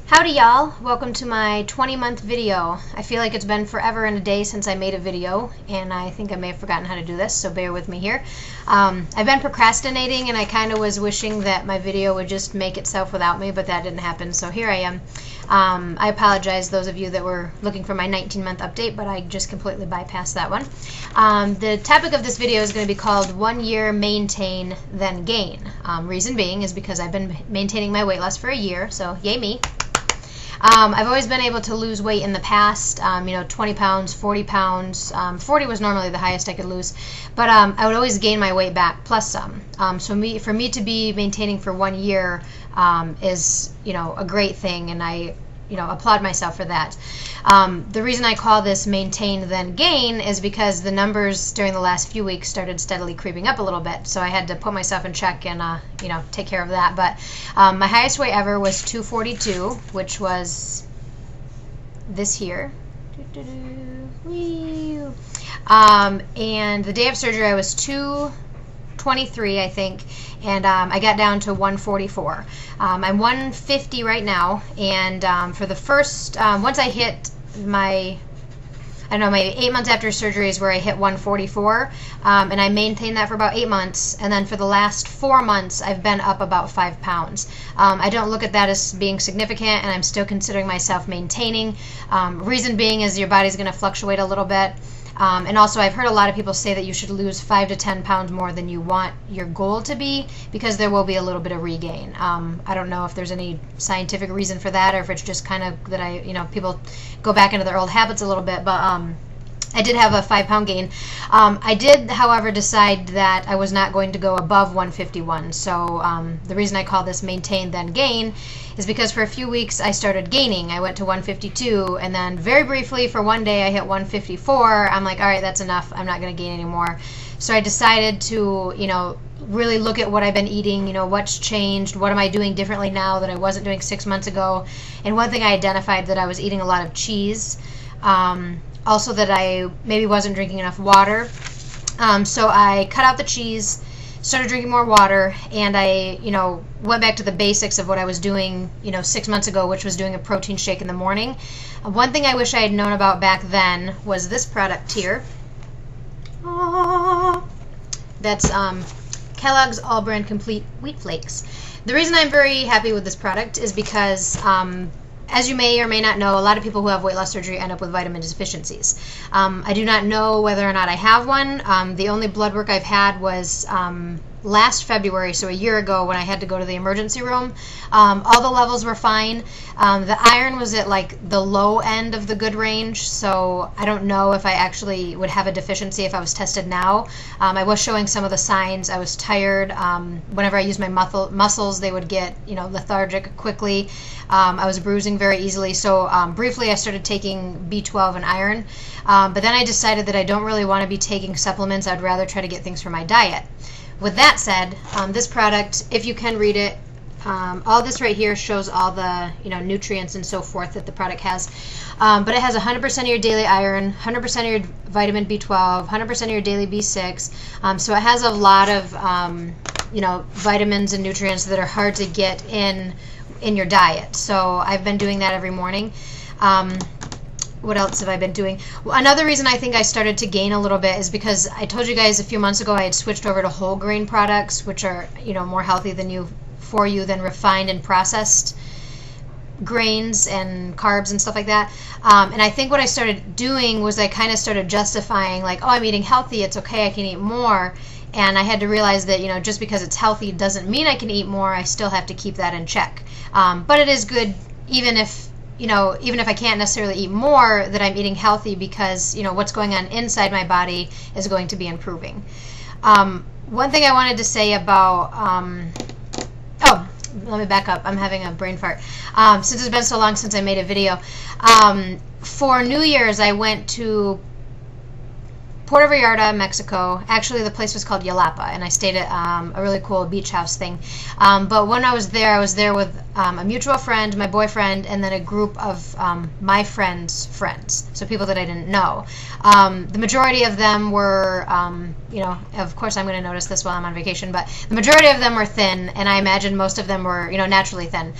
Howdy y'all, welcome to my 20-month video. I feel like it's been forever and a day since I made a video, and I think I may have forgotten how to do this, so bear with me here. I've been procrastinating, and I kind of was wishing that my video would just make itself without me, but that didn't happen, so here I am. I apologize those of you that were looking for my 19-month update, but I just completely bypassed that one. The topic of this video is going to be called 1 year maintain then gain. Reason being is because I've been maintaining my weight loss for a year, so yay me. I've always been able to lose weight in the past, 20 pounds, 40 pounds. 40 was normally the highest I could lose, but I would always gain my weight back plus some. So for me to be maintaining for 1 year is, a great thing, and I, applaud myself for that. The reason I call this maintain then gain is because the numbers during the last few weeks started steadily creeping up a little bit, so I had to put myself in check and take care of that. But my highest weight ever was 242, which was this here. And the day of surgery I was 223, I think, and I got down to 144. I'm 150 right now, and for the first, once I hit my 8 months after surgery is where I hit 144, and I maintained that for about 8 months, and then for the last 4 months I've been up about 5 pounds. I don't look at that as being significant, and I'm still considering myself maintaining. Reason being is your body's going to fluctuate a little bit. And also I've heard a lot of people say that you should lose 5 to 10 pounds more than you want your goal to be, because there will be a little bit of regain. I don't know if there's any scientific reason for that, or if it's just kind of that people go back into their old habits a little bit, but I did have a 5-pound gain. I did, however, decide that I was not going to go above 151. So the reason I call this maintain then gain is because for a few weeks I started gaining. I went to 152, and then very briefly for one day I hit 154. I'm like, all right, that's enough. I'm not going to gain anymore. So I decided to, really look at what I've been eating, what's changed, what am I doing differently now that I wasn't doing 6 months ago. And one thing I identified that I was eating a lot of cheese. Also that I maybe wasn't drinking enough water. So I cut out the cheese, started drinking more water, and I, went back to the basics of what I was doing, 6 months ago, which was doing a protein shake in the morning. One thing I wish I had known about back then was this product here. That's Kellogg's All Brand Complete Wheat Flakes. The reason I'm very happy with this product is because as you may or may not know, a lot of people who have weight loss surgery end up with vitamin deficiencies. I do not know whether or not I have one. The only blood work I've had was last February, so a year ago, when I had to go to the emergency room. All the levels were fine. The iron was at the low end of the good range, so I don't know if I actually would have a deficiency if I was tested now. I was showing some of the signs. I was tired. Whenever I used my muscles, they would get lethargic quickly. I was bruising very easily, so briefly I started taking B12 and iron, but then I decided that I don't really want to be taking supplements. I'd rather try to get things from my diet. With that said, this product, if you can read it, all this right here shows all the nutrients and so forth that the product has, but it has 100% of your daily iron, 100% of your vitamin B12, 100% of your daily B6, so it has a lot of vitamins and nutrients that are hard to get in your diet. So I've been doing that every morning. What else have I been doing? Well, another reason I think I started to gain a little bit is because I told you guys a few months ago I had switched over to whole grain products, which are more healthy for you than refined and processed grains and carbs and stuff like that. And I think what I started doing was I kind of started justifying I'm eating healthy, it's okay, I can eat more. And I had to realize that just because it's healthy doesn't mean I can eat more. I still have to keep that in check. But it is good, even if I can't necessarily eat more, that I'm eating healthy, because what's going on inside my body is going to be improving. One thing I wanted to say about let me back up. I'm having a brain fart. Since it's been so long since I made a video, for New Year's I went to Puerto Vallarta, Mexico. Actually, the place was called Yalapa, and I stayed at a really cool beach house thing. But when I was there with a mutual friend, my boyfriend, and then a group of my friends' friends, so people that I didn't know. The majority of them were, of course I'm going to notice this while I'm on vacation, but the majority of them were thin, and I imagine most of them were, naturally thin.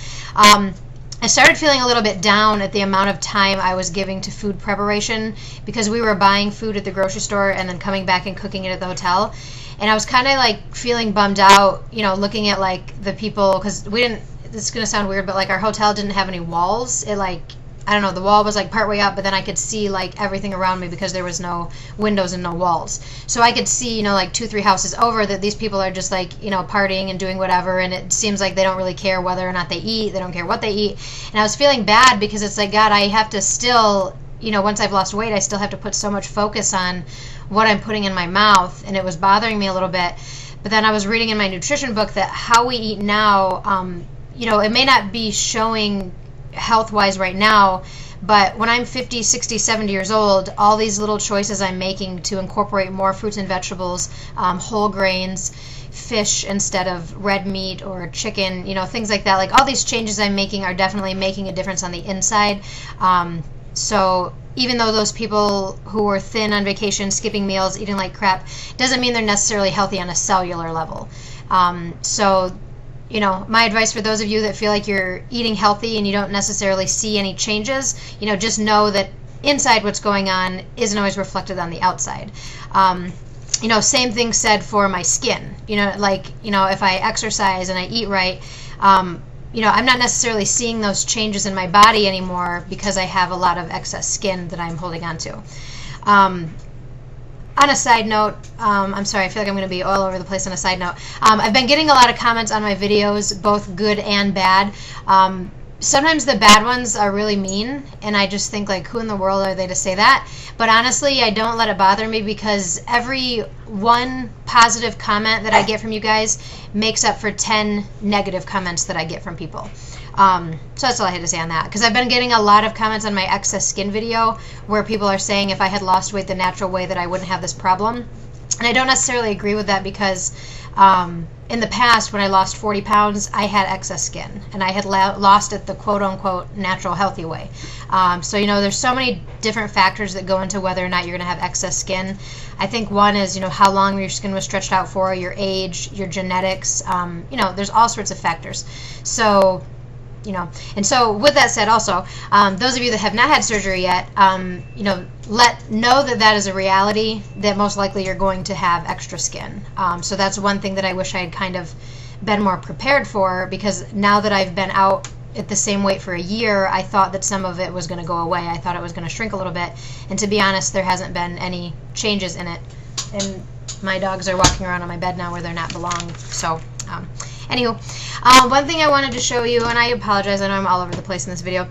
I started feeling a little bit down at the amount of time I was giving to food preparation because we were buying food at the grocery store and then coming back and cooking it at the hotel. And I was kind of like feeling bummed out, you know, looking at like the people, because we didn't, this is going to sound weird, but like our hotel didn't have any walls. It like, I don't know, the wall was like partway up, but then I could see like everything around me because there was no windows and no walls. So I could see, you know, like 2-3 houses over that these people are just like, you know, partying and doing whatever. And it seems like they don't really care whether or not they eat. They don't care what they eat. And I was feeling bad because it's like, God, I have to still, you know, once I've lost weight, I still have to put so much focus on what I'm putting in my mouth. And it was bothering me a little bit. But then I was reading in my nutrition book that how we eat now, you know, it may not be showing health-wise right now, but when I'm 50, 60, 70 years old, all these little choices I'm making to incorporate more fruits and vegetables, whole grains, fish instead of red meat or chicken, you know, things like that. Like all these changes I'm making are definitely making a difference on the inside. So even though those people who were thin on vacation, skipping meals, eating like crap, doesn't mean they're necessarily healthy on a cellular level. So you know, my advice for those of you that feel like you're eating healthy and you don't necessarily see any changes, you know, just know that inside what's going on isn't always reflected on the outside. You know, same thing said for my skin. You know, like, you know, if I exercise and I eat right, you know, I'm not necessarily seeing those changes in my body anymore because I have a lot of excess skin that I'm holding on to. On a side note, I'm sorry, I feel like I'm going to be all over the place on a side note. I've been getting a lot of comments on my videos, both good and bad. Sometimes the bad ones are really mean, and I just think, like, who in the world are they to say that? But honestly, I don't let it bother me because every one positive comment that I get from you guys makes up for 10 negative comments that I get from people. So that's all I had to say on that, because I've been getting a lot of comments on my excess skin video where people are saying if I had lost weight the natural way that I wouldn't have this problem. And I don't necessarily agree with that because in the past when I lost 40 pounds, I had excess skin and I had lost it the quote-unquote natural healthy way. So, you know, there's so many different factors that go into whether or not you're going to have excess skin. I think one is, you know, how long your skin was stretched out for, your age, your genetics. You know, there's all sorts of factors. So, you know, and so with that said also, those of you that have not had surgery yet, you know, know that that is a reality, that most likely you're going to have extra skin. So that's one thing that I wish I had kind of been more prepared for, because now that I've been out at the same weight for a year, I thought that some of it was going to go away. I thought it was going to shrink a little bit. And to be honest, there hasn't been any changes in it. And my dogs are walking around on my bed now where they're not belong. So, anywho, one thing I wanted to show you, and I apologize, I know I'm all over the place in this video.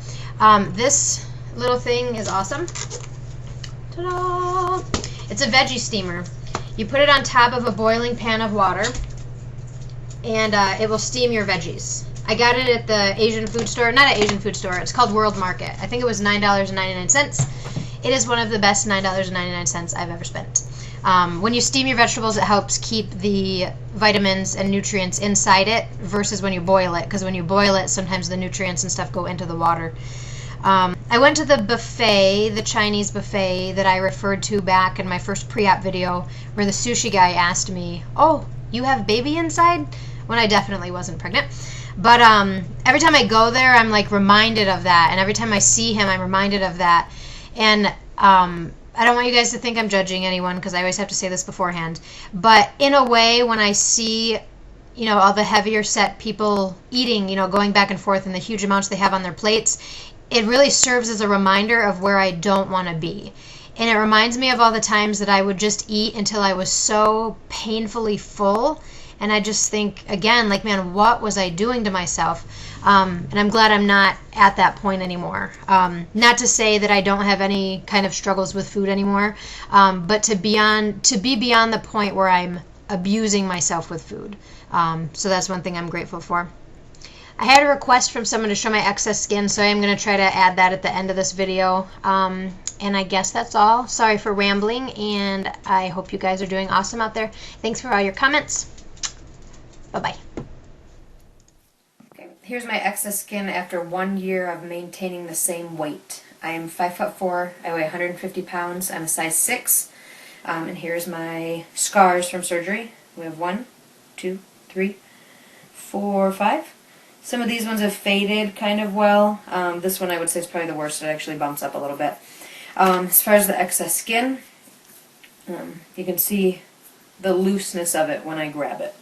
This little thing is awesome. Ta-da! It's a veggie steamer. You put it on top of a boiling pan of water, and it will steam your veggies. I got it at the Asian food store. Not an Asian food store. It's called World Market. I think it was $9.99. It is one of the best $9.99 I've ever spent. When you steam your vegetables, it helps keep the vitamins and nutrients inside it versus when you boil it, because when you boil it, sometimes the nutrients and stuff go into the water. I went to the buffet, the Chinese buffet that I referred to back in my first pre-op video, where the sushi guy asked me, "Oh, you have baby inside?" when I definitely wasn't pregnant. But every time I go there, I'm like reminded of that, and every time I see him, I'm reminded of that. And I don't want you guys to think I'm judging anyone, because I always have to say this beforehand. But in a way, when I see, you know, all the heavier set people eating, you know, going back and forth and the huge amounts they have on their plates, it really serves as a reminder of where I don't want to be. And it reminds me of all the times that I would just eat until I was so painfully full. And I just think, again, like, man, what was I doing to myself? And I'm glad I'm not at that point anymore. Not to say that I don't have any kind of struggles with food anymore, but to be beyond the point where I'm abusing myself with food. So that's one thing I'm grateful for. I had a request from someone to show my excess skin, so I am going to try to add that at the end of this video. And I guess that's all. Sorry for rambling, and I hope you guys are doing awesome out there. Thanks for all your comments. Bye-bye. Okay, here's my excess skin after 1 year of maintaining the same weight. I am 5'4", I weigh 150 pounds, I'm a size 6, and here's my scars from surgery. We have 1, 2, 3, 4, 5. Some of these ones have faded kind of well. This one I would say is probably the worst. It actually bumps up a little bit. As far as the excess skin, you can see the looseness of it when I grab it.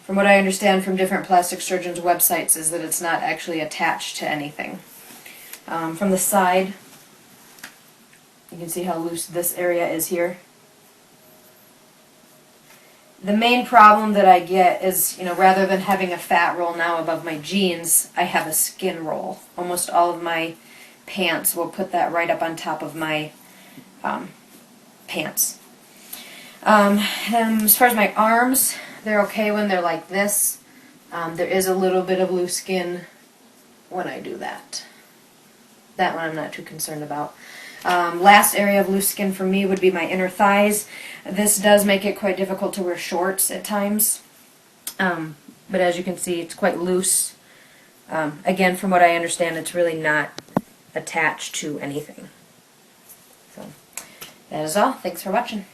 From what I understand from different plastic surgeons' websites is that it's not actually attached to anything. From the side, you can see how loose this area is here. The main problem that I get is, rather than having a fat roll now above my jeans, I have a skin roll. Almost all of my pants will put that right up on top of my pants. And as far as my arms, they're okay when they're like this. There is a little bit of loose skin when I do that. That one I'm not too concerned about. Last area of loose skin for me would be my inner thighs. This does make it quite difficult to wear shorts at times. But as you can see, it's quite loose. Again, from what I understand, it's really not attached to anything. So, that is all. Thanks for watching.